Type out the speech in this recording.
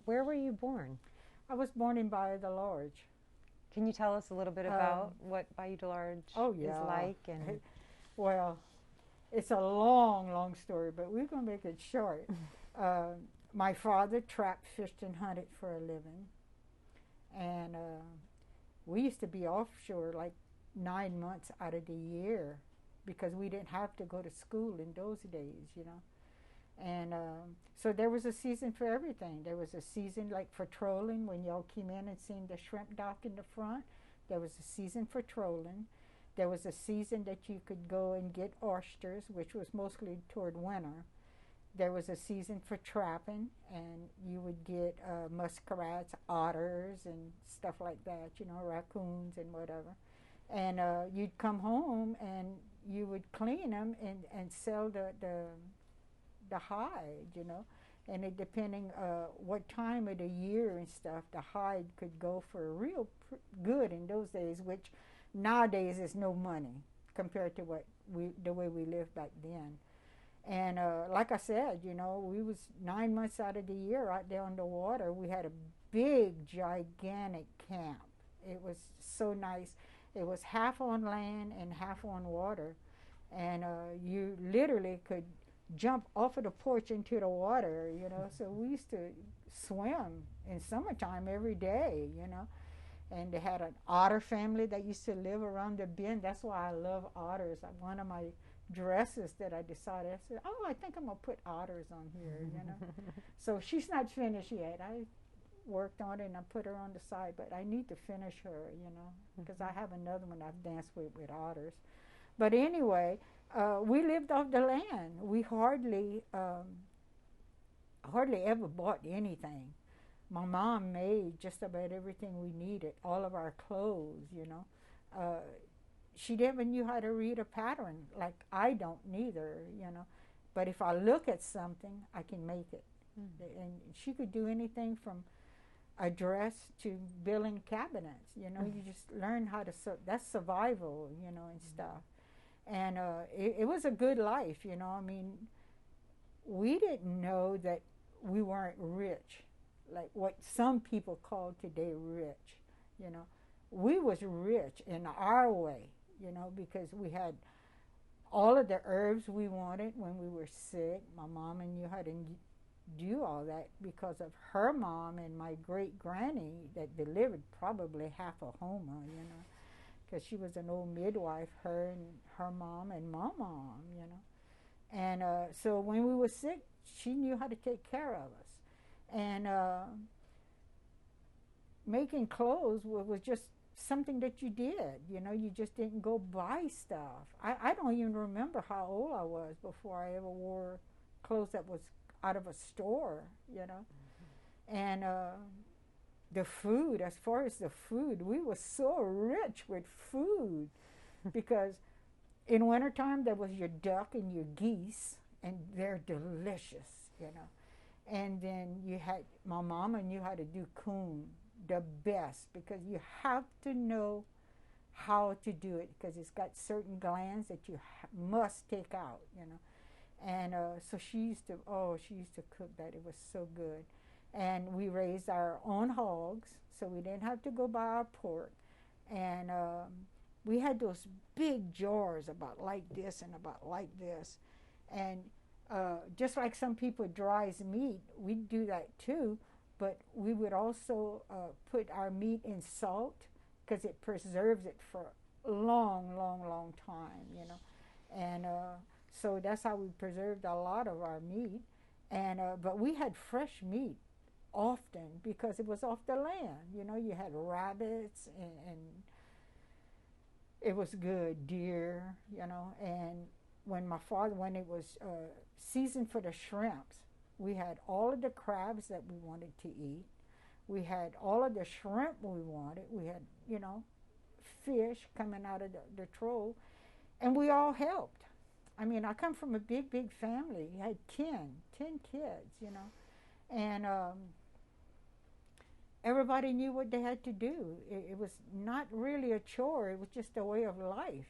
Where were you born? I was born in Bahia de Large. Can you tell us a little bit about Um, what Bayou de Large oh is yeah. like? And Well, it's a long, long story, but we're gonna make it short. Uh, my father trapped, fished, and hunted for a living, and we used to be offshore like 9 months out of the year because we didn't have to go to school in those days. And so there was a season for everything. There was a season like for trolling when y'all came in and seen the shrimp dock in the front. There was a season for trolling. There was a season that you could go and get oysters, which was mostly toward winter. There was a season for trapping, and you would get muskrats, otters, and stuff like that, raccoons and whatever. And you'd come home and you would clean them and sell the hide. And it depending what time of the year and stuff, the hide could go for real good in those days, which nowadays is no money compared to the way we lived back then. And like I said, we was 9 months out of the year out there on the water. We had a big, gigantic camp. It was so nice. It was half on land and half on water, and you literally could jump off of the porch into the water. So we used to swim in summertime every day. And they had an otter family that used to live around the bend. That's why I love otters. One of my dresses that I decided, I said, oh, I think I'm going to put otters on here. So she's not finished yet. I worked on it and I put her on the side, but I need to finish her, because I have another one I've danced with otters. But anyway, we lived off the land. We hardly ever bought anything. My mom made just about everything we needed, all of our clothes. Uh, she never knew how to read a pattern, like I don't neither. But if I look at something, I can make it. And she could do anything from a dress to building cabinets. You just learn how to, that's survival, and stuff. And it was a good life. I mean, we didn't know that we weren't rich, like what some people call today rich. You know, we was rich in our way, because we had all of the herbs we wanted when we were sick. My mama knew how to do all that because of her mom and my great granny that delivered probably half a Homer, because she was an old midwife, her and her mom and my mom. And so when we were sick, she knew how to take care of us. And making clothes was just something that you did. You just didn't go buy stuff. I don't even remember how old I was before I ever wore clothes that was out of a store. And the food, as far as the food, we were so rich with food because in wintertime there was your duck and your geese, and they're delicious. And then you had, my mama knew how to do coon the best because you have to know how to do it because it's got certain glands that you must take out. And so she used to cook that. It was so good. And we raised our own hogs, so we didn't have to go buy our pork. And we had those big jars about like this and about like this. And just like some people dries meat, we do that too, but we would also put our meat in salt because it preserves it for a long, long, long time. And so that's how we preserved a lot of our meat. And but we had fresh meat often because it was off the land. You had rabbits and it was good, deer. And when it was season for the shrimps, we had all of the crabs that we wanted to eat. We had all of the shrimp we wanted. We had, fish coming out of the troll, and we all helped. I mean, I come from a big, big family. I had 10 kids. And everybody knew what they had to do. It was not really a chore. It was just a way of life.